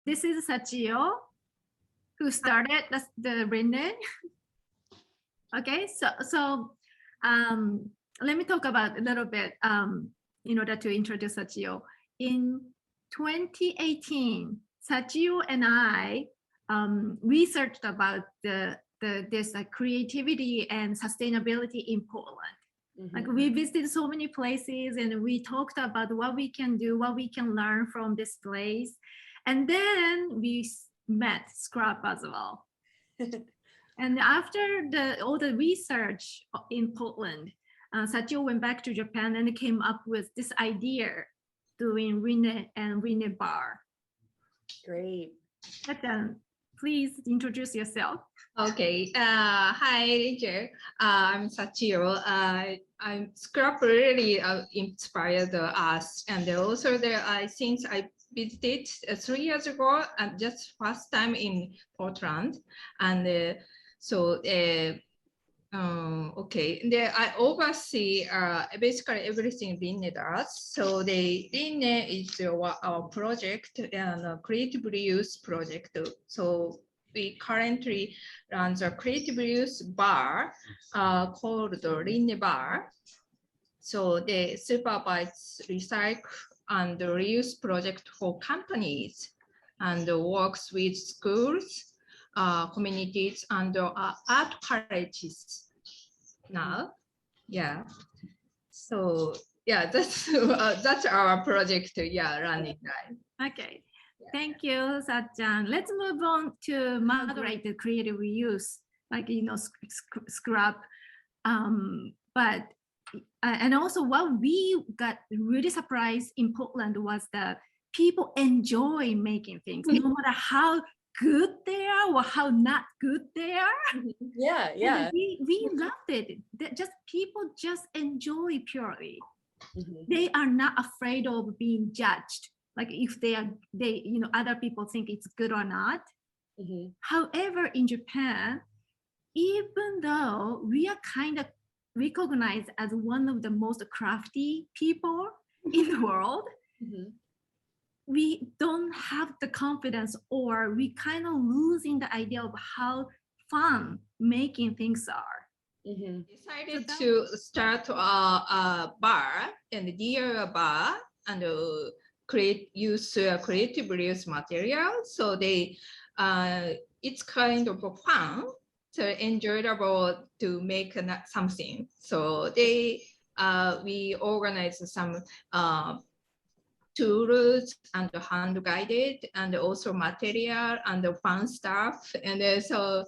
this is Sachio, who started the Rinne. Okay, so let me talk about a little bit in order to introduce Sachio. In 2018, Sachio and I researched about this creativity and sustainability in Portland. Like we visited so many places and we talked about what we can do, what we can learn from this place. And then we met Scrap as well. And after all the research in Portland, Sachio went back to Japan and came up with this idea doing Rinne and RinneBar. Great. But please introduce yourself. Okay. Hi, Ranger. I'm Sachio. I'm Scrap really inspired us, and also since I visited 3 years ago, and just first time in Portland, and okay. I oversee basically everything Rinne does. So the Rinne is our project and creative reuse project. So we currently run a creative reuse bar called the RinneBar. So they supervise recycle and reuse project for companies and works with schools, communities, and art colleges now. Yeah. So yeah, that's our project. Yeah, running now. Okay. Thank you, Sachan. Let's move on to moderate the creative reuse, like, Scrap. But and also what we got really surprised in Portland was that people enjoy making things, no matter how good they are or how not good they are. Yeah, yeah. And we loved it. People just enjoy purely. They are not afraid of being judged. Like if other people think it's good or not. However, in Japan, even though we are kind of recognized as one of the most crafty people in the world, we don't have the confidence, or we kind of losing the idea of how fun making things are. Decided to start a bar and DIY bar and use creative reuse material. So it's kind of fun, so enjoyable to make something. So we organize some tools and hand guided and also material and fun stuff. And so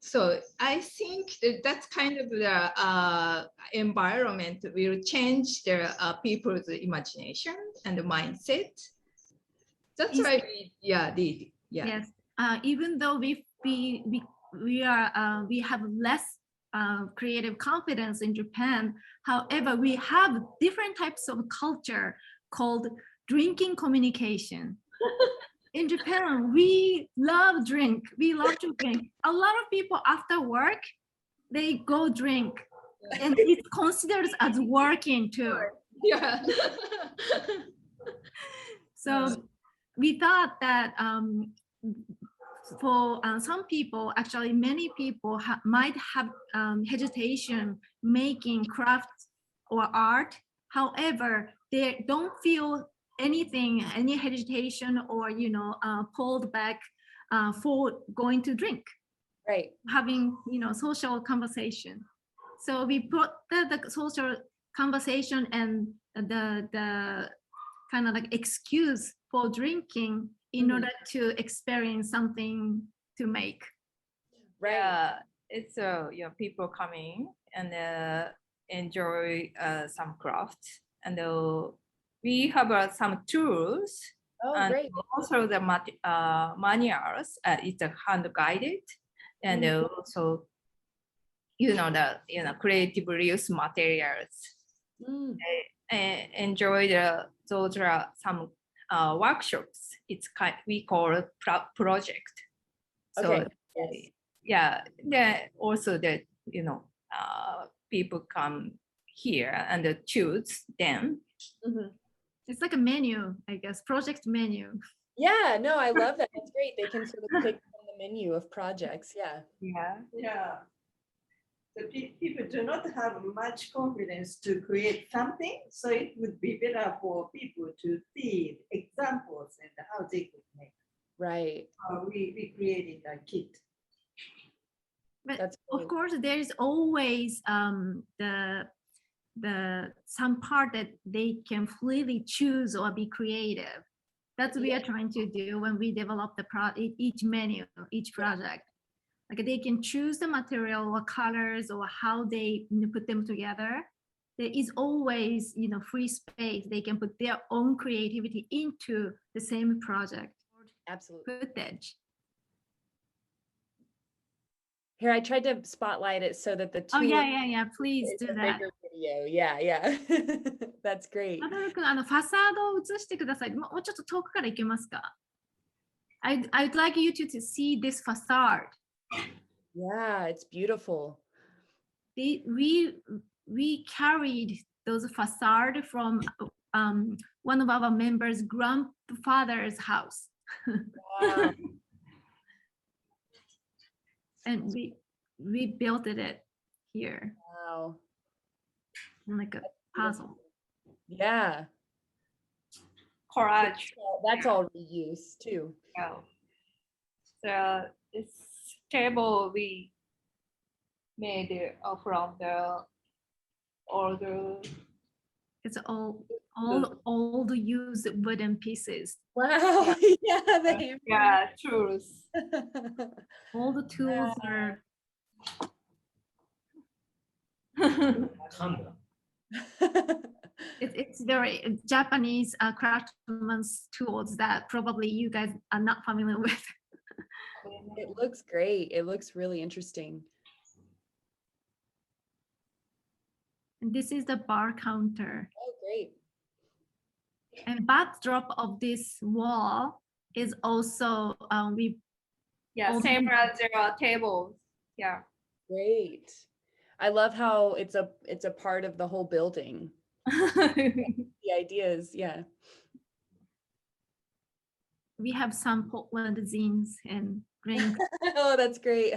so I think that's kind of the environment will change the people's imagination and mindset. That's why we did. Yeah. Yes. Even though we have less creative confidence in Japan, however, we have different types of culture called drinking communication. In Japan, we love drink. We love to drink. A lot of people after work, they go drink, and it's considered as working too. Yeah. So we thought that for some people, actually many people might have hesitation making crafts or art. However, they don't feel any hesitation or pulled back for going to drink, right? Having social conversation. So we put the social conversation and the kind of like excuse for drinking in order to experience something to make. Right. It's people coming and enjoy some crafts, and we have some tools. And great. also the manuals. It's hand guided, and also creative reuse materials. Enjoy those are some workshops. We call it project. So also that people come here and choose them. It's like a menu, I guess, project menu. Yeah, no, I love that. That's great. They can sort of pick from the menu of projects. Yeah. Yeah. Yeah. The people do not have much confidence to create something, so it would be better for people to see examples and how they could make. Right. We created a kit. But That's of great. course, there is always the some part that they can freely choose or be creative. That's what we are trying to do when we develop the each menu, each project. Like they can choose the material or colors or how they put them together. There is always, free space. They can put their own creativity into the same project. Absolutely. Footage. Here, I tried to spotlight it so that the two. Oh yeah. Please it's do a that. bigger video. Yeah. That's great. マダル君、ファサードを映してください。もうちょっと遠くから行けますか？ I'd like you to see this facade. Yeah, it's beautiful. We carried those facade from one of our members' grandfather's house. Wow. And we built it here, Wow. like a puzzle. Yeah. Collage. That's all reuse too. Yeah. So this table we made from the older. It's all old used wooden pieces. Wow. Yeah. They Yeah, tools. All the tools are it's very Japanese craftsman's tools that probably you guys are not familiar with. It looks great. It looks really interesting. And this is the bar counter. Oh, great. And backdrop of this wall is also Yeah, Old same people. as their tables. Yeah. Great. I love how it's a part of the whole building. The idea is, yeah. we have some Portland zines and drinks, Oh, that's great.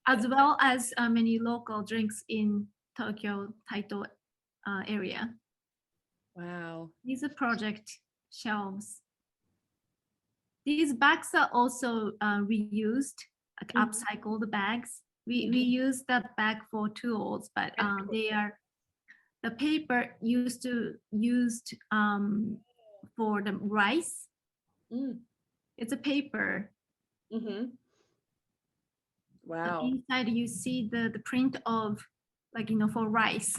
as well as many local drinks in Tokyo, Taito area. Wow. These are project shelves. These bags are also reused, like Mhm. upcycled bags. We use that bag for tools, but they are the paper used for the rice. Mm. It's a paper. Mm-hmm. But Wow. inside you see the print of for rice,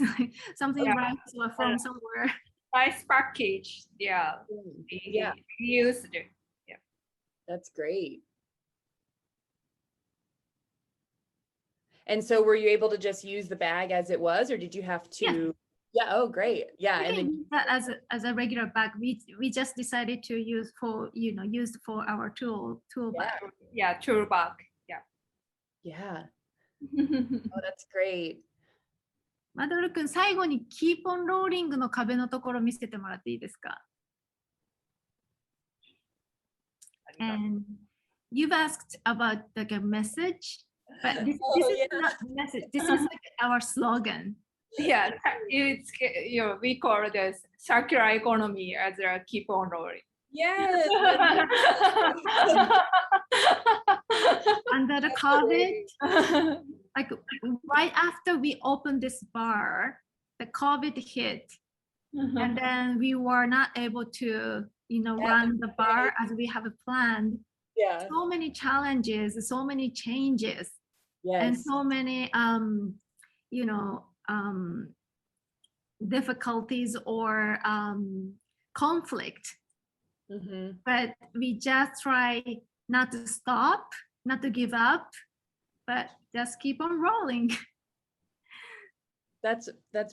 something Yeah. rice or from somewhere. Nice package. Yeah. Yeah, We used it. that's great. And so were you able to just use the bag as it was, or did you have to? Yeah. Oh, great. Yeah. You And can then use that as a regular bag. We just decided to use for used for our tool bag. Yeah, tool bag. yeah. Yeah. Oh, that's great. マドル君、最後にキープオンローリングの壁のところ見せてもらっていいですか？ And you've asked about like a message, but this Oh, is yeah. not a message. This is like our slogan. Yeah, it's we call this circular economy as a keep on rolling. Yes. Under the COVID, like right after we opened this bar, the COVID hit, and then we were not able to run the bar as we have planned. Yeah. So many challenges, so many changes, and Yes. so many difficulties or conflict. Mm-hmm. But we just try not to stop, not to give up, but just keep on rolling. That's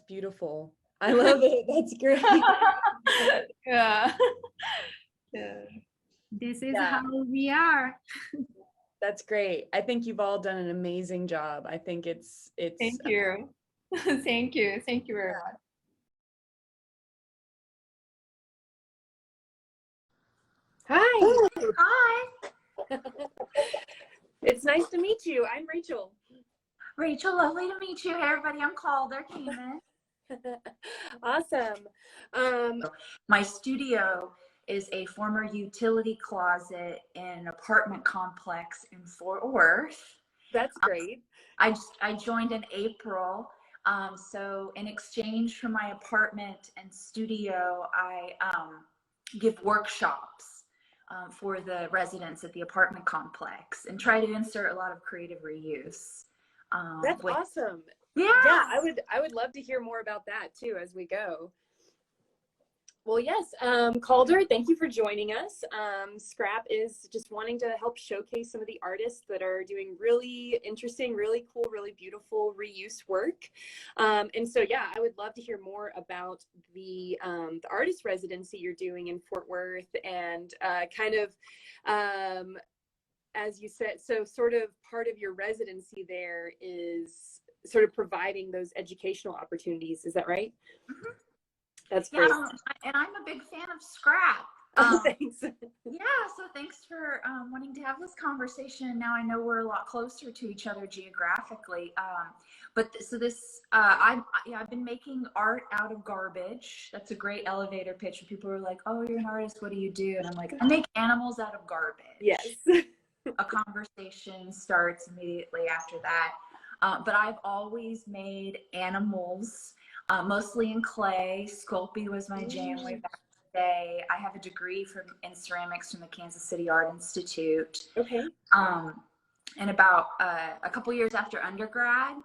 beautiful. I love it. That's great. Yeah. Yeah. This is Yeah. how we are. That's great. I think you've all done an amazing job. I think it's Thank you. Thank you. Thank you very much. Hi. Hi, It's nice to meet you. I'm Rachel. Rachel. Lovely to meet you. Hey, everybody. I'm Calder Kamin. Awesome. My studio is a former utility closet in an apartment complex in Fort Worth. That's great. I joined in April. So in exchange for my apartment and studio, I give workshops for the residents at the apartment complex and try to insert a lot of creative reuse. That's awesome. Yeah. Yeah, I would love to hear more about that too as we go. Well, yes, Calder, thank you for joining us. Scrap is just wanting to help showcase some of the artists that are doing really interesting, really cool, really beautiful reuse work. And so, yeah, I would love to hear more about the artist residency you're doing in Fort Worth and kind of, as you said, so sort of part of your residency there is sort of providing those educational opportunities. Is that right? Mm-hmm. That's great. And I'm a big fan of Scrap. Thanks. Yeah, so thanks for wanting to have this conversation. Now I know we're a lot closer to each other geographically. I've been making art out of garbage. That's a great elevator pitch. People are like, "Oh, you're an artist. What do you do?" And I'm like, "I make animals out of garbage." Yes. A conversation starts immediately after that. But I've always made animals. Mostly in clay. Sculpey was my jam way back in the day. I have a degree in ceramics from the Kansas City Art Institute. Okay. And about a couple years after undergrad,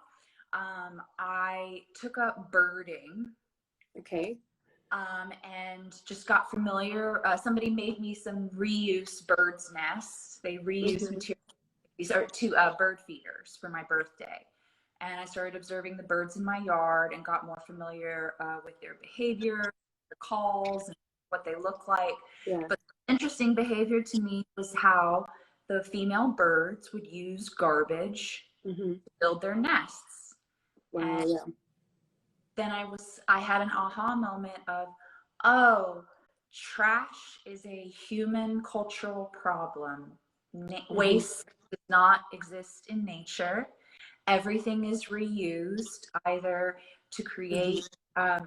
I took up birding. Okay. And just got familiar. Somebody made me some reuse birds' nests. They reuse materials. These are two bird feeders for my birthday. And I started observing the birds in my yard and got more familiar with their behavior, their calls, and what they look like. Yeah. But interesting behavior to me was how the female birds would use garbage to build their nests. Wow. And yeah. then I had an aha moment of, oh, trash is a human cultural problem. Waste does not exist in nature. Everything is reused either to create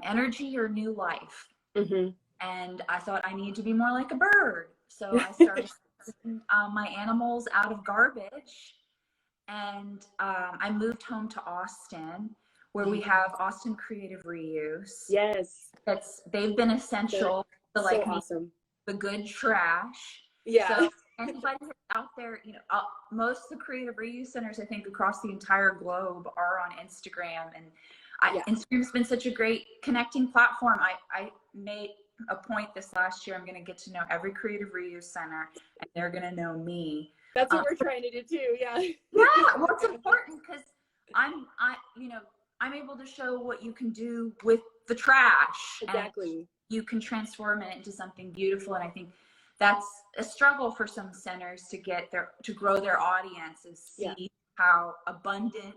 energy or new life. And I thought I need to be more like a bird. So I started making my animals out of garbage. And I moved home to Austin, where we have Austin Creative Reuse. Yes. They've been essential to like awesome. The good trash. Yeah. So anybody that's out there, most of the creative reuse centers, I think, across the entire globe are on Instagram. And Instagram's been such a great connecting platform. I made a point this last year. I'm going to get to know every creative reuse center, and they're going to know me. That's what we're trying to do too. Yeah. Yeah. Well, it's important because I'm able to show what you can do with the trash. Exactly. And you can transform it into something beautiful. And I think that's a struggle for some centers to grow their audience and see how abundant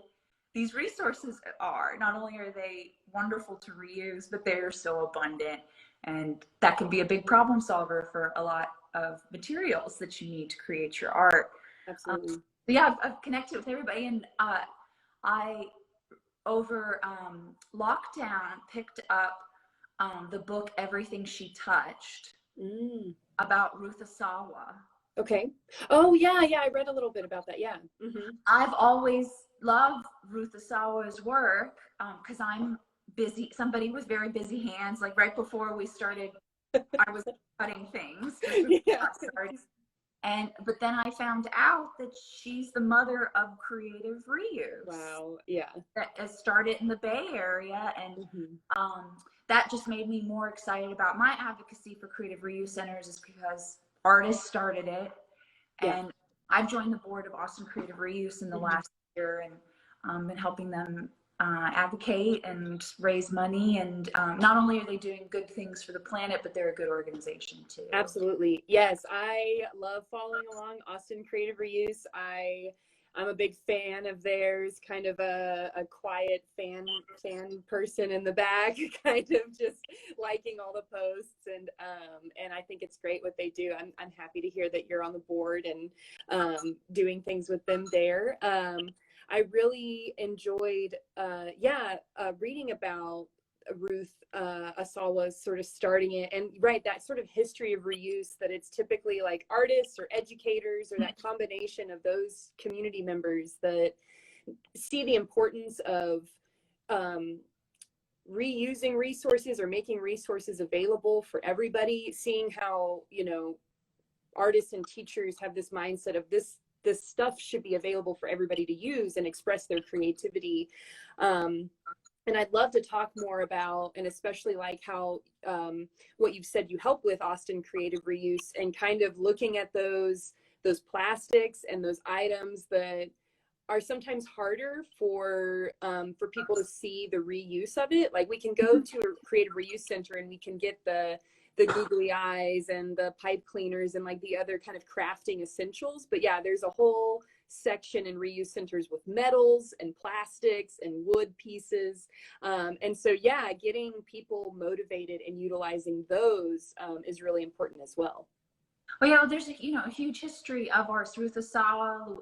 these resources are. Not only are they wonderful to reuse, but they're so abundant. And that can be a big problem solver for a lot of materials that you need to create your art. Absolutely. I've connected with everybody. And I, over lockdown, picked up the book Everything She Touched about Ruth Asawa. Okay. Oh yeah, I read a little bit about that. Yeah. I've always loved Ruth Asawa's work because I'm busy. Somebody with very busy hands. Like right before we started, I was cutting things. But then I found out that she's the mother of creative reuse. Wow. Yeah. That started in the Bay Area, and that just made me more excited about my advocacy for creative reuse centers, is because artists started it, and I've joined the board of Austin Creative Reuse in the last year, and been helping them advocate and raise money. And not only are they doing good things for the planet, but they're a good organization too. Absolutely. Yes. I love following along Austin Creative Reuse. I I'm a big fan of theirs, kind of a quiet fan person in the back, kind of just liking all the posts. And I think it's great what they do. I'm happy to hear that you're on the board and doing things with them there. I really enjoyed, reading about Ruth Asawa's sort of starting it, and right, that sort of history of reuse, that it's typically like artists or educators or that combination of those community members that see the importance of reusing resources or making resources available for everybody, seeing how, you know, artists and teachers have this mindset of this stuff should be available for everybody to use and express their creativity. And I'd love to talk more about, and especially like how, what you've said you help with, Austin Creative Reuse, and kind of looking at those plastics and those items that are sometimes harder for people to see the reuse of it. Like we can go to a creative reuse center and we can get the googly eyes and the pipe cleaners and like the other kind of crafting essentials. But yeah, there's a whole section in reuse centers with metals and plastics and wood pieces. And so, yeah, getting people motivated and utilizing those is really important as well. Well, yeah, there's a huge history of artists. Ruth Asawa,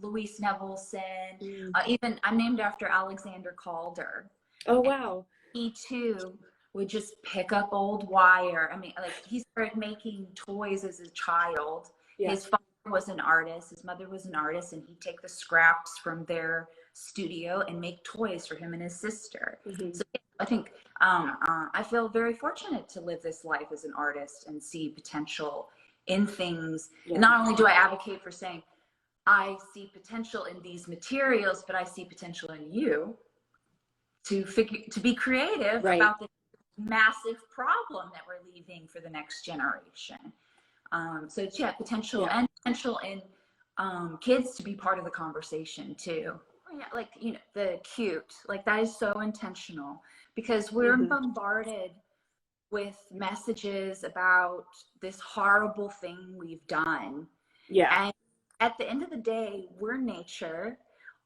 Louise Nevelson, even I'm named after Alexander Calder. Oh, wow. And he too would just pick up old wire. I mean, like he started making toys as a child. Yeah. His father was an artist, his mother was an artist, and he'd take the scraps from their studio and make toys for him and his sister. Mm-hmm. So I think I feel very fortunate to live this life as an artist and see potential in things. Yeah. Not only do I advocate for saying I see potential in these materials, but I see potential in you to be creative about this massive problem that we're leaving for the next generation. So it's potential and potential in kids to be part of the conversation too. Yeah, like, you know, the cute, like that is so intentional because we're bombarded with messages about this horrible thing we've done. Yeah. And at the end of the day, we're nature.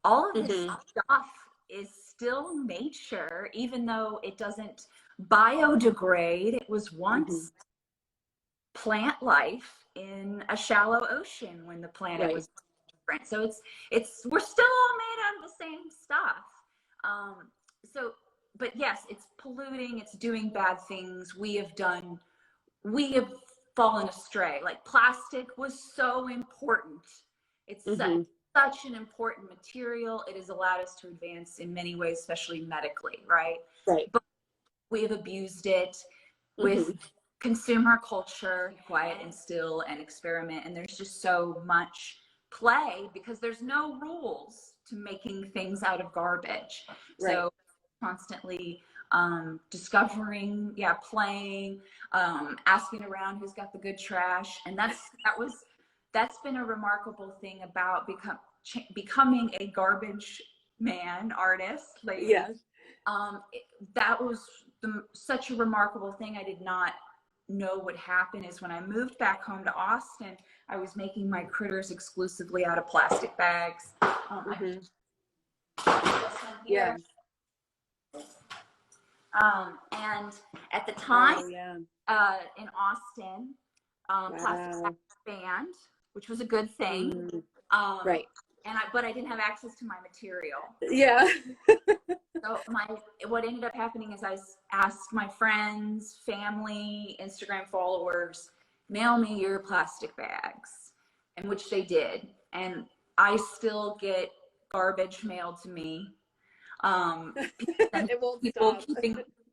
All of this stuff is still nature, even though it doesn't biodegrade. It was once plant life in a shallow ocean when the planet was different. So we're still all made out of the same stuff. But yes, it's polluting, it's doing bad things. We have fallen astray. Like plastic was so important. It's such an important material. It has allowed us to advance in many ways, especially medically, right? Right. But we have abused it with consumer culture, quiet and still and experiment. And there's just so much play because there's no rules to making things out of garbage. Right. So constantly discovering, playing, asking around who's got the good trash. And that's been a remarkable thing about becoming a garbage man artist. Like, that was such a remarkable thing. I did not know what happened is when I moved back home to Austin, I was making my critters exclusively out of plastic bags. And at the time, in Austin, plastic bags banned, which was a good thing. But I didn't have access to my material. Yeah. So what ended up happening is I asked my friends, family, Instagram followers, mail me your plastic bags, and which they did. And I still get garbage mailed to me.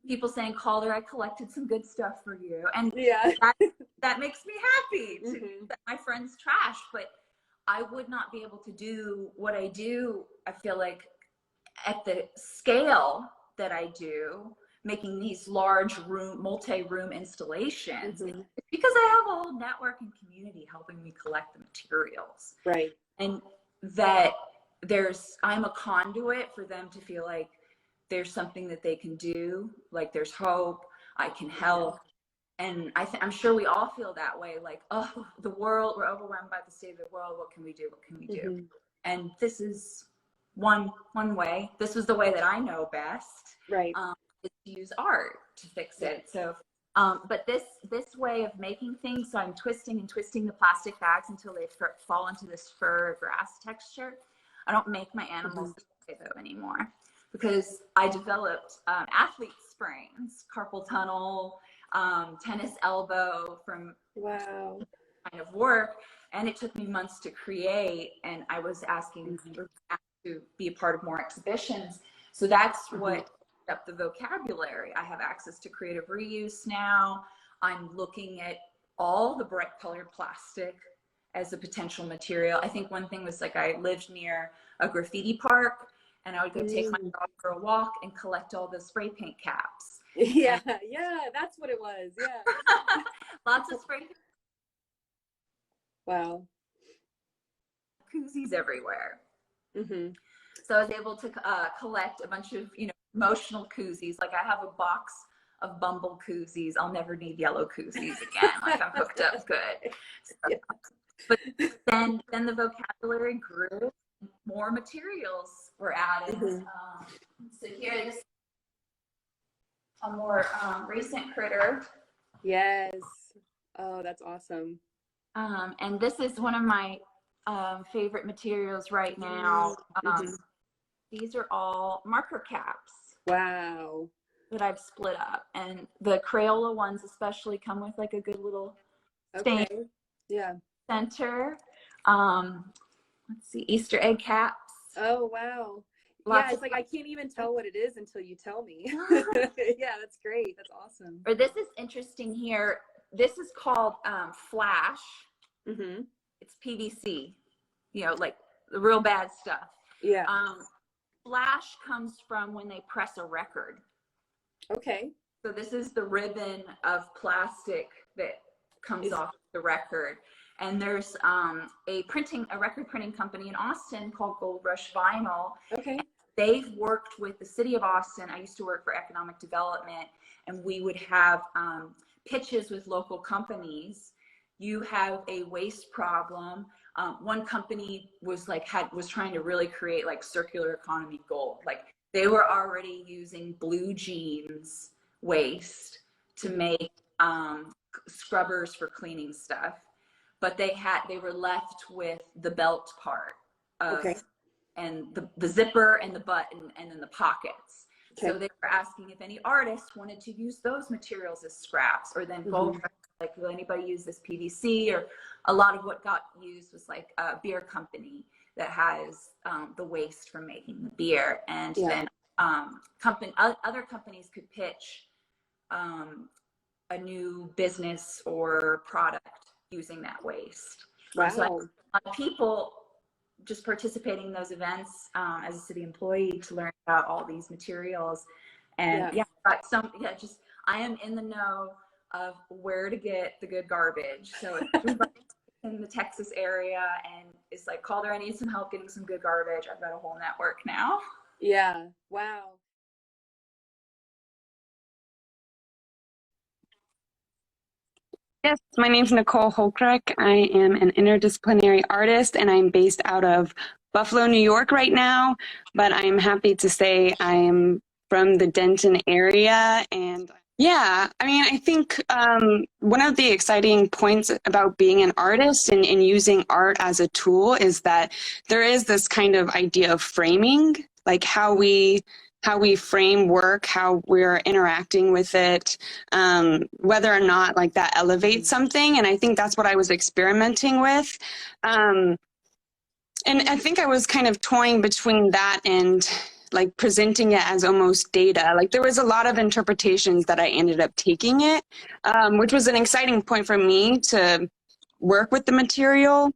People saying, Calder, I collected some good stuff for you. And that makes me happy to my friends' trash, but I would not be able to do what I do, I feel like, at the scale that I do, making these large multi-room installations, because I have a whole network and community helping me collect the materials. Right. And that I'm a conduit for them to feel like there's something that they can do, like there's hope, I can help. And I'm sure we all feel that way, like, oh, the world, we're overwhelmed by the state of the world. What can we do? What can we do? And this is one way. This was the way that I know best. Right. Is to use art to fix it. So, but this way of making things, so I'm twisting and twisting the plastic bags until they fall into this fur grass texture. I don't make my animals this way though anymore, because I developed athlete sprains, carpal tunnel, tennis elbow from Wow. kind of work, and it took me months to create. And I was asking to be a part of more exhibitions, so that's what up the vocabulary. I have access to creative reuse now. I'm looking at all the bright colored plastic as a potential material. I think one thing was like I lived near a graffiti park, and I would go take my dog for a walk and collect all the spray paint caps. Yeah, yeah, that's what it was. Yeah. Lots of spray paint. Wow. Koozies everywhere. Mm-hmm. So I was able to collect a bunch of, emotional koozies. Like I have a box of Bumble koozies. I'll never need yellow koozies again. Like I'm hooked up good. So, Yeah. But then the vocabulary grew. More materials were added. So here, this a more recent critter. Yes. Oh, that's awesome. And this is one of my favorite materials right now. These are all marker caps. Wow. That I've split up, and the Crayola ones especially come with like a good little stain center. Let's see, Easter egg caps. Oh wow. Lots yeah, it's like I can't even tell what it is until you tell me. Yeah, that's great. That's awesome. Or this is interesting here. This is called flash. It's PVC, like the real bad stuff. Yeah. Flash comes from when they press a record. Okay. So this is the ribbon of plastic that comes off the record. And there's a record printing company in Austin called Gold Rush Vinyl. Okay. They've worked with the city of Austin. I used to work for economic development, and we would have pitches with local companies. You have a waste problem. One company was trying to really create like circular economy gold. Like they were already using blue jeans waste to make scrubbers for cleaning stuff, but they were left with the belt part of, and the zipper and the button and then the pockets. So they were asking if any artists wanted to use those materials as scraps, or then gold. Like, will anybody use this PVC? Or a lot of what got used was like a beer company that has the waste from making the beer, and then other companies could pitch a new business or product using that waste. Wow. So a lot of people just participating in those events as a city employee to learn about all these materials. And I am in the know of where to get the good garbage. So if everybody in the Texas area and it's like, Calder, I need some help getting some good garbage, I've got a whole network now. Yeah. Wow. Yes, my name is Nicole Holcreck. I am an interdisciplinary artist, and I'm based out of Buffalo, New York right now, but I'm happy to say I'm from the Denton area. And yeah, I mean, I think one of the exciting points about being an artist and using art as a tool is that there is this kind of idea of framing, like how we frame work, how we're interacting with it, whether or not like that elevates something. And I think that's what I was experimenting with. And I think I was kind of toying between that and like presenting it as almost data. Like there was a lot of interpretations that I ended up taking it, which was an exciting point for me to work with the material.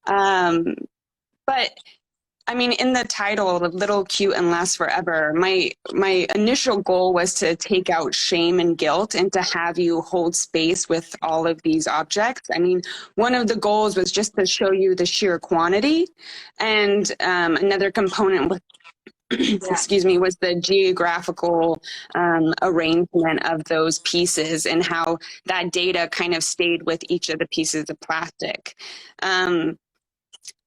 But I mean, in the title, Little, Cute, and Last Forever, my initial goal was to take out shame and guilt and to have you hold space with all of these objects. I mean, one of the goals was just to show you the sheer quantity. And another component was, excuse me, was the geographical arrangement of those pieces and how that data kind of stayed with each of the pieces of plastic.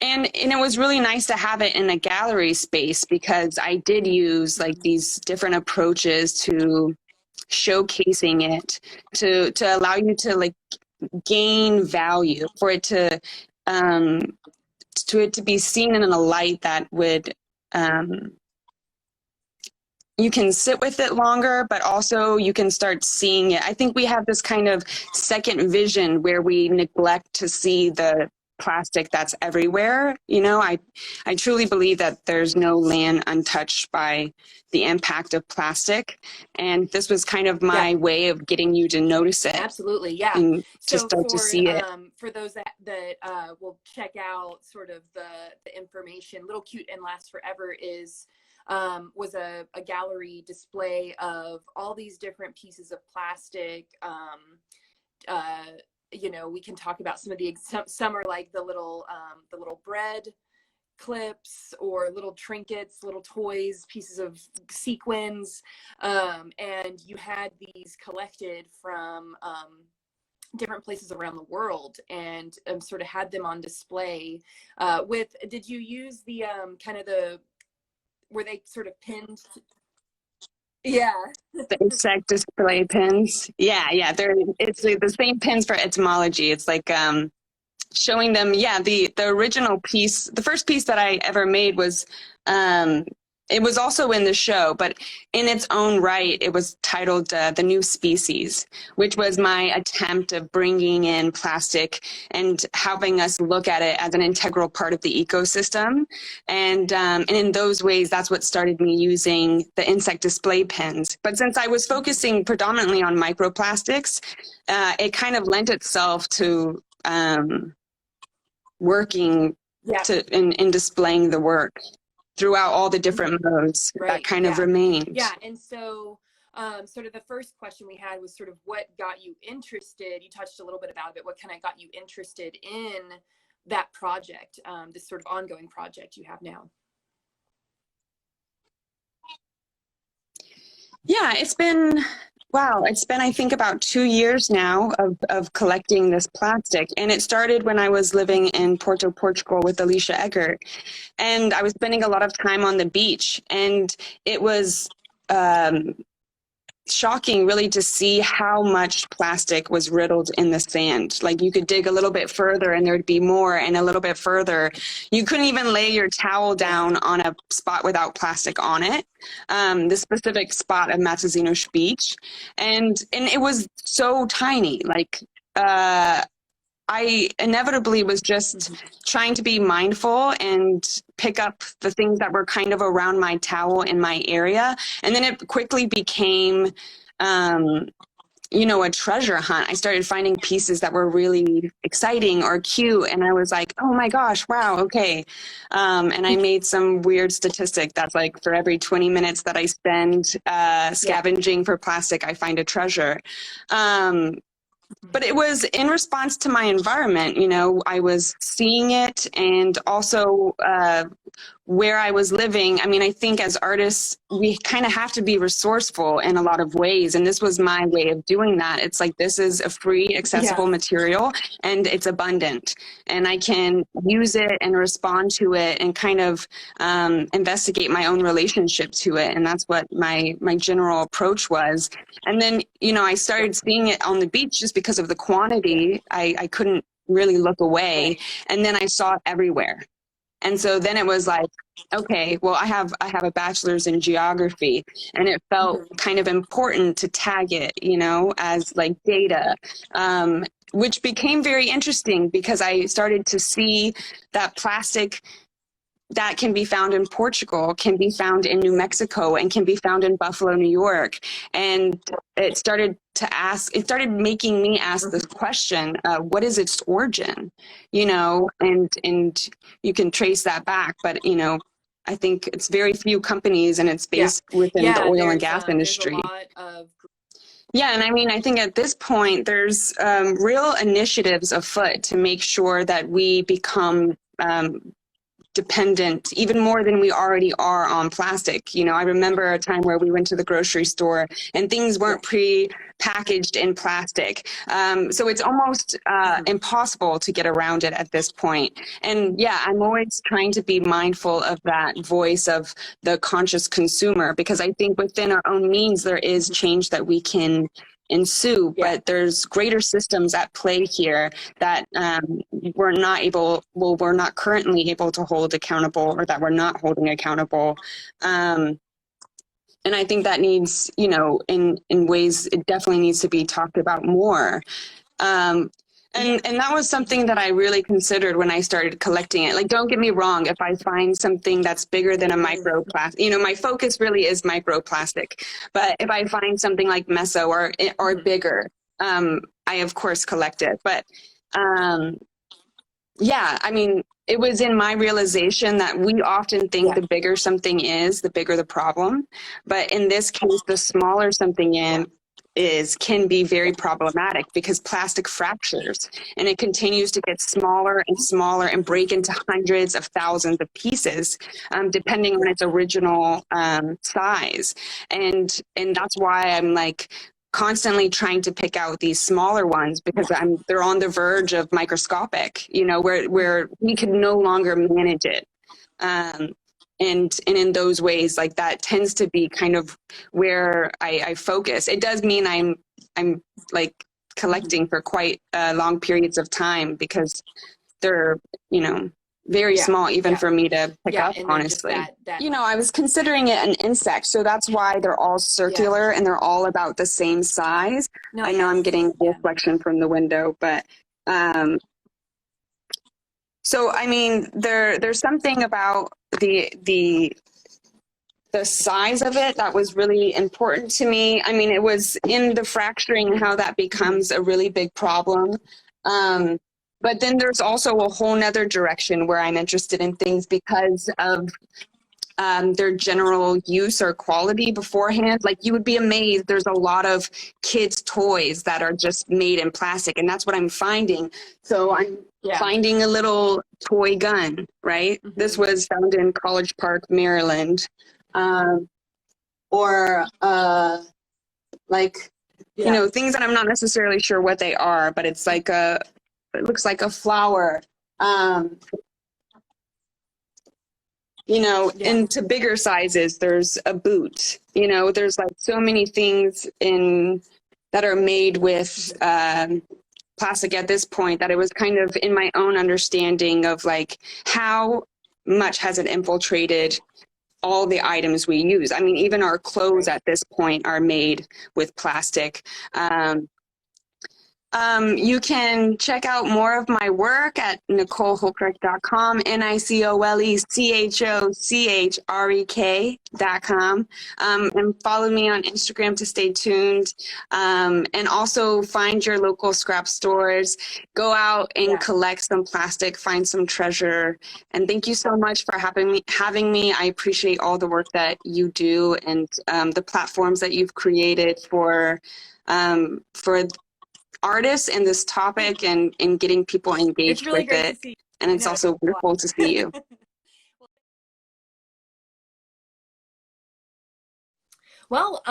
and it was really nice to have it in a gallery space, because I did use like these different approaches to showcasing it, to allow you to like gain value, for it to be seen in a light that would you can sit with it longer, but also you can start seeing it. I think we have this kind of second vision where we neglect to see the plastic that's everywhere. You know, I truly believe that there's no land untouched by the impact of plastic. And this was kind of my way of getting you to notice it. Absolutely. Yeah. And to So start to see it. for those that will check out sort of the information, Little Cute and Last Forever was a gallery display of all these different pieces of plastic. You know, we can talk about some of some are like the little bread clips, or little trinkets, little toys, pieces of sequins, and you had these collected from different places around the world, and sort of had them on display. Did you use the kind of were they sort of pinned? Yeah. The insect display pins. Yeah. It's the same pins for etymology. It's like showing them, the original piece, the first piece that I ever made was it was also in the show, but in its own right, it was titled The New Species, which was my attempt of bringing in plastic and having us look at it as an integral part of the ecosystem. And in those ways, that's what started me using the insect display pins. But since I was focusing predominantly on microplastics, it kind of lent itself to working in displaying the work throughout all the different modes that kind of remained. Yeah, and so sort of the first question we had was sort of what got you interested. You touched a little bit about it, what kind of got you interested in that project, this sort of ongoing project you have now? Yeah, it's been, I think about 2 years now of collecting this plastic. And it started when I was living in Porto, Portugal with Alicia Eggert. And I was spending a lot of time on the beach. And it was shocking really to see how much plastic was riddled in the sand. Like you could dig a little bit further and there'd be more, and a little bit further. You couldn't even lay your towel down on a spot without plastic on it. The specific spot of Matosinhos Beach. And it was so tiny. Like I inevitably was just trying to be mindful and pick up the things that were kind of around my towel in my area. And then it quickly became, a treasure hunt. I started finding pieces that were really exciting or cute. And I was like, oh my gosh, wow, okay. And I made some weird statistic that's like for every 20 minutes that I spend scavenging for plastic, I find a treasure. But it was in response to my environment. I was seeing it, and also where I was living. I mean, I think as artists, we kind of have to be resourceful in a lot of ways. And this was my way of doing that. It's like, this is a free, accessible material, and it's abundant. And I can use it and respond to it and kind of investigate my own relationship to it. And that's what my general approach was. And then, I started seeing it on the beach just because of the quantity. I couldn't really look away. And then I saw it everywhere. And so then it was like, okay, well, I have a bachelor's in geography, and it felt kind of important to tag it, as like data, which became very interesting because I started to see that plastic that can be found in Portugal, can be found in New Mexico, and can be found in Buffalo, New York. And it started making me ask this question, what is its origin? And you can trace that back, but, I think it's very few companies, and it's based within the oil and gas industry. Yeah, and I mean, I think at this point, there's real initiatives afoot to make sure that we become dependent, even more than we already are, on plastic. You know, I remember a time where we went to the grocery store and things weren't pre-packaged in plastic. So it's almost impossible to get around it at this point. And yeah, I'm always trying to be mindful of that voice of the conscious consumer, because I think within our own means, there is change that we can ensue, but there's greater systems at play here that we're not currently able to hold accountable, or that we're not holding accountable. And I think that needs, you know, in ways, it definitely needs to be talked about more. And that was something that I really considered when I started collecting it. Like, don't get me wrong, if I find something that's bigger than a microplastic, you know, my focus really is microplastic. But if I find something like meso or bigger, I of course collect it. But yeah, I mean, it was in my realization that we often think the bigger something is, the bigger the problem. But in this case, the smaller something can be very problematic, because plastic fractures and it continues to get smaller and smaller and break into hundreds of thousands of pieces, depending on its original size. And that's why I'm like constantly trying to pick out these smaller ones, because they're on the verge of microscopic, you know, where we can no longer manage it. And in those ways, like, that tends to be kind of where I focus. It does mean I'm like collecting for quite long periods of time, because they're, you know, very small, even for me to pick up, honestly. You know, I was considering it an insect, so that's why they're all circular and they're all about the same size. I know I'm getting reflection from the window, but so, I mean, there's something about the size of it that was really important to me. I mean, it was in the fracturing and how that becomes a really big problem. But then there's also a whole nother direction where I'm interested in things because of their general use or quality beforehand. Like, you would be amazed, there's a lot of kids' toys that are just made in plastic, and that's what I'm finding. So I'm finding a little toy gun, right? This was found in College Park, Maryland. Like, you know, things that I'm not necessarily sure what they are, but it's like it looks like a flower. You know, into bigger sizes, there's a boot. You know, there's like so many things that are made with plastic at this point, that it was kind of in my own understanding of like, how much has it infiltrated all the items we use. I mean, even our clothes at this point are made with plastic. You can check out more of my work at NicoleHolcreck.com, NicoleChochrek.com, and follow me on Instagram to stay tuned. And also find your local scrap stores. Go out and collect some plastic, find some treasure. And thank you so much for having me. I appreciate all the work that you do, and the platforms that you've created for artists and this topic, and getting people engaged really with great it. To see you. And it's also wonderful to see you. Well,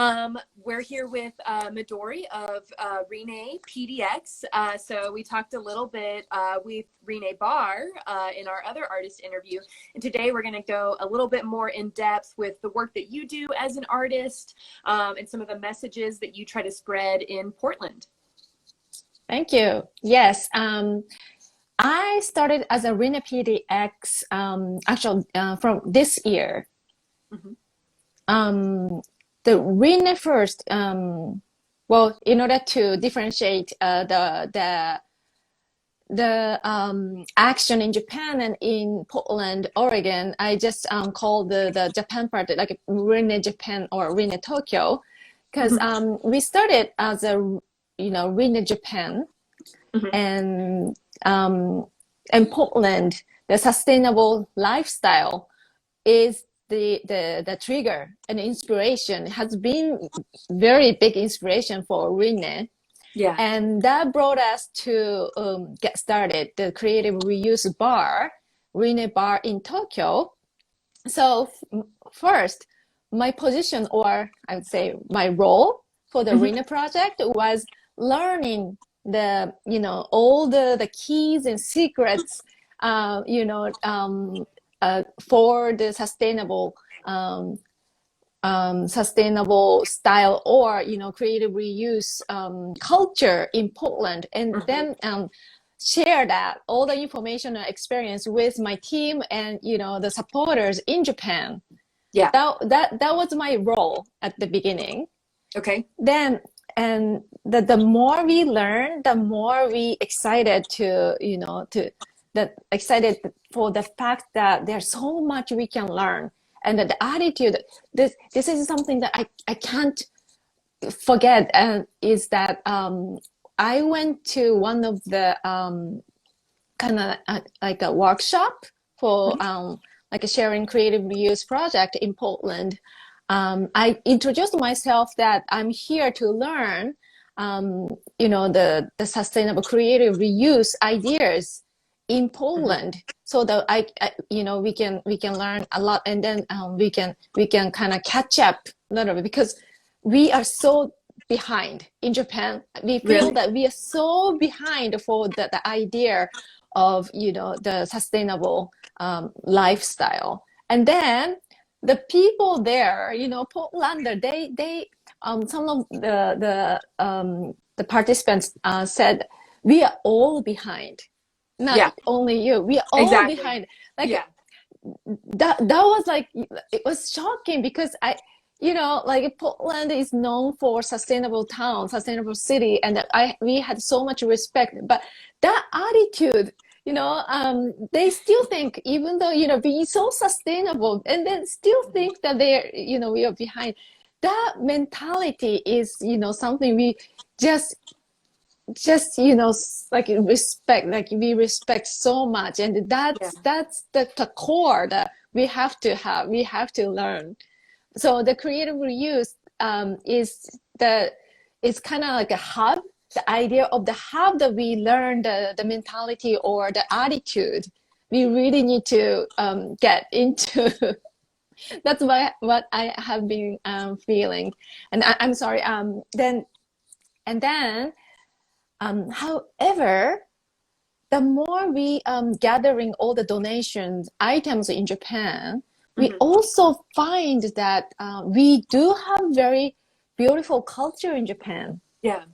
we're here with Midori of RinnePDX. So we talked a little bit with RinneBar in our other artist interview. And today we're going to go a little bit more in depth with the work that you do as an artist, and some of the messages that you try to spread in Portland. Thank you. Yes. I started as a RinnePDX actually from this year. The Rinne first, well, in order to differentiate the action in Japan and in Portland, Oregon, I just called the Japan part like Rinne Japan or Rinne Tokyo, because we started as a Rinne Japan, and Portland, the sustainable lifestyle is the trigger and inspiration. Has been very big inspiration for Rinne. And that brought us to get started the creative reuse bar, RinneBar in Tokyo. So first, my position, or I would say my role for the Rinne project, was learning the, all the keys and secrets, for the sustainable style, or creative reuse culture in Portland, and then share that all the information and experience with my team and the supporters in Japan. Yeah. That was my role at the beginning. Okay. Then, and the more we learn, the more we excited excited for the fact that there's so much we can learn, and that the attitude, this is something that I can't forget, and is that I went to one of the kind of like a workshop for like a sharing creative reuse project in Portland. I introduced myself that I'm here to learn, the sustainable creative reuse ideas in Poland, so that we can learn a lot, and then we can kind of catch up a little bit, because we are so behind in Japan. We feel that we are so behind for the idea of the sustainable lifestyle. And then the people there, Portlander, they some of the participants said, we are all behind, not only you, we are all behind. Like that was like, it was shocking, because like Portland is known for sustainable town, sustainable city, and we had so much respect. But that attitude, they still think, even though being so sustainable, and then still think that they're we are behind. That mentality is something we just like respect, like we respect so much, and that's the core that we have to learn. So the creative reuse is kind of like a hub, the idea of the hub that we learn the mentality or the attitude. We really need to get into. That's what I have been feeling. And I'm sorry. However, the more we gathering all the donations items in Japan, we also find that we do have very beautiful culture in Japan. Yeah.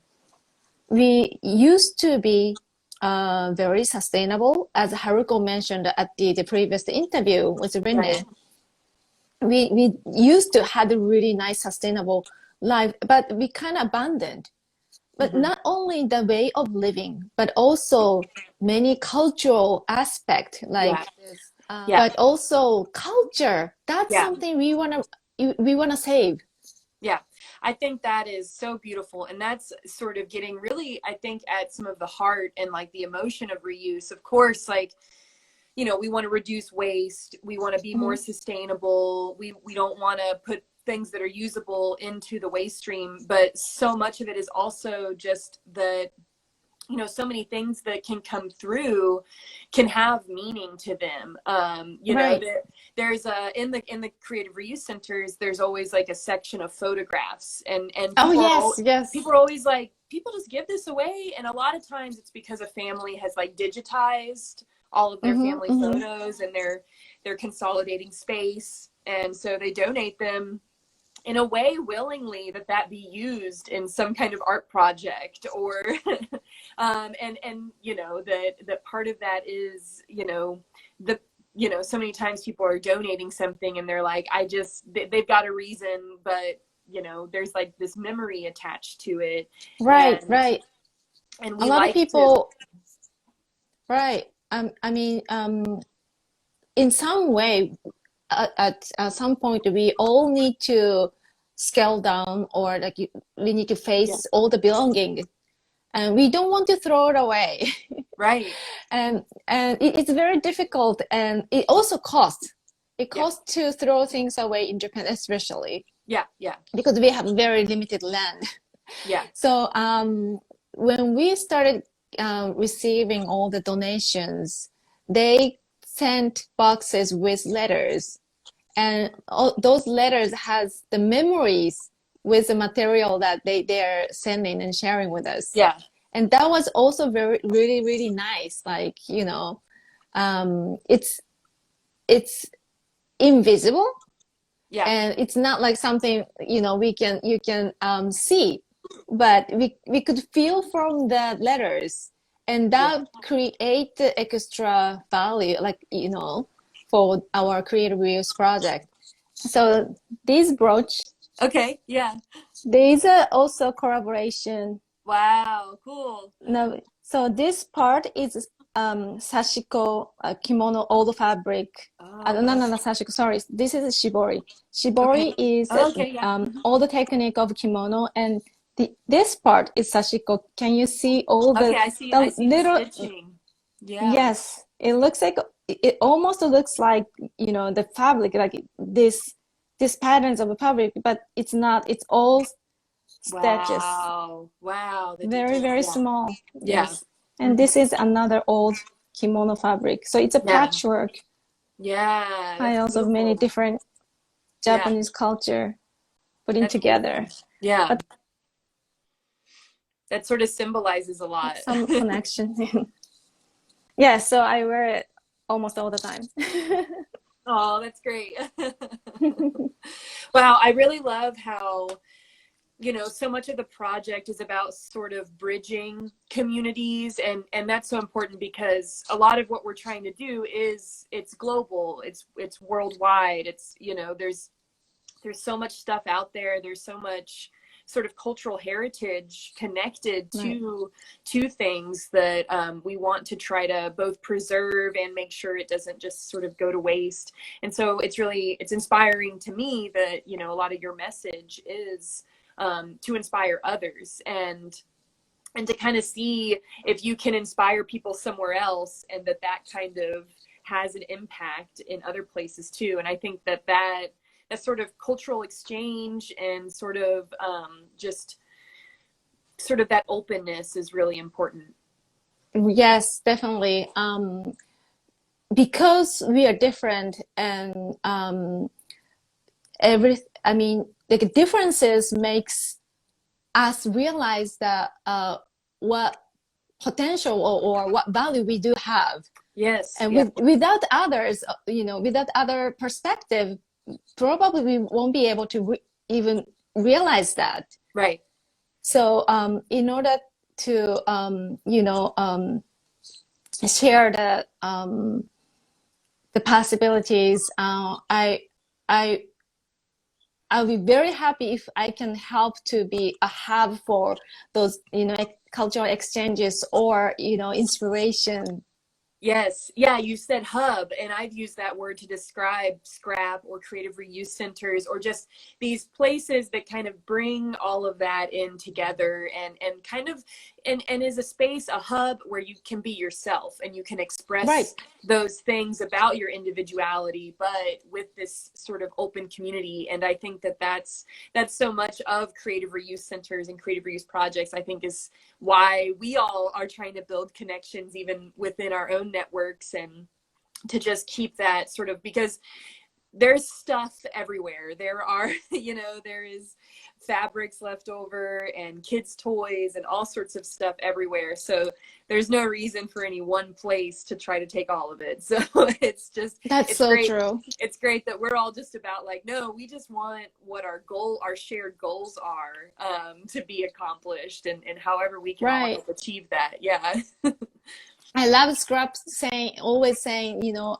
We used to be very sustainable, as Haruko mentioned at the previous interview with Rinne. Right. We used to have a really nice sustainable life, but we kind of abandoned. But not only the way of living, but also many cultural aspects, like but also culture. That's something we wanna save. Yeah, I think that is so beautiful, and that's sort of getting really, I think, at some of the heart and like the emotion of reuse. Of course, like we want to reduce waste. We want to be more sustainable. We don't want to put things that are usable into the waste stream, but so much of it is also just the so many things that can come through can have meaning to them. There's in the creative reuse centers, there's always like a section of photographs, and people are always like, people just give this away, and a lot of times it's because a family has like digitized all of their family photos, and they're consolidating space, and so they donate them in a way willingly that be used in some kind of art project, or that part of that is so many times people are donating something and they're like, they've got a reason, but there's like this memory attached to it, right? And we, a lot of people in some way, at some point, we all need to scale down, or like we need to face all the belonging, and we don't want to throw it away. Right. And it's very difficult, and it also costs. It costs to throw things away in Japan, especially. Yeah. Because we have very limited land. Yeah. So when we started receiving all the donations, they sent boxes with letters, and all those letters has the memories with the material that they're sending and sharing with us. Yeah. And that was also really nice. Like, you know, it's invisible. Yeah. And it's not like something, you know, you can see, but we could feel from the letters, and that create the extra value, like, you know, for our creative reuse project. So this brooch, Okay. Yeah. these are also collaboration. Wow. Cool. No, so this part is sashiko, kimono, old fabric. Oh, No, sashiko, sorry. This is shibori. Shibori is okay. Yeah. old technique of kimono, and this part is sashiko. Can you see all the, Okay. I see the little, the stitching. Yeah. yes, it looks like, it almost looks like, you know, the fabric, like this patterns of the fabric, but it's not, it's all stitches. Wow. Wow. The Very, details, very yeah. small. Yeah. Yes. And this is another old kimono fabric. So it's a patchwork Yeah. piles of many different Japanese culture putting together. Yeah. But that sort of symbolizes a lot. some connection. Yeah, so I wear it almost all the time. Oh, that's great. Wow, I really love how, you know, so much of the project is about sort of bridging communities, and that's so important because a lot of what we're trying to do is, it's global, it's worldwide, it's, you know, there's so much stuff out there, there's so much sort of cultural heritage connected to things that we want to try to both preserve and make sure it doesn't just sort of go to waste. And so it's inspiring to me that, you know, a lot of your message is to inspire others, and to kind of see if you can inspire people somewhere else, and that kind of has an impact in other places too. And I think that sort of cultural exchange and sort of just sort of that openness is really important. Yes, definitely. Because we are different, and the differences makes us realize that what potential or what value we do have. Yes. And without others, you know, without other perspective, probably we won't be able to even realize that. Right. So in order to you know, share the possibilities, I'll be very happy if I can help to be a hub for those, you know, cultural exchanges or, you know, inspiration. Yes. Yeah, you said hub, and I've used that word to describe scrap or creative reuse centers, or just these places that kind of bring all of that in together, and kind of and is a space, a hub where you can be yourself and you can express those things about your individuality, but with this sort of open community. And I think that that's so much of creative reuse centers and creative reuse projects, I think, is why we all are trying to build connections even within our own networks, and to just keep that sort of, because there's stuff everywhere. There are, you know, there is fabrics left over and kids' toys and all sorts of stuff everywhere. So there's no reason for any one place to try to take all of it. So it's so great. True. It's great that we're all just about like, no, we just want what our shared goals are to be accomplished, and however we can all help achieve that. Yeah. I love Scrap always saying, you know,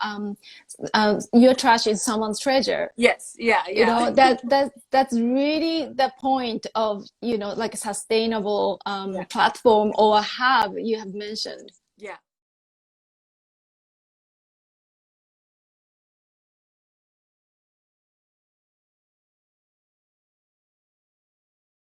your trash is someone's treasure. Yes. Yeah. You know, that's really the point of, you know, like a sustainable platform or hub you have mentioned. Yeah.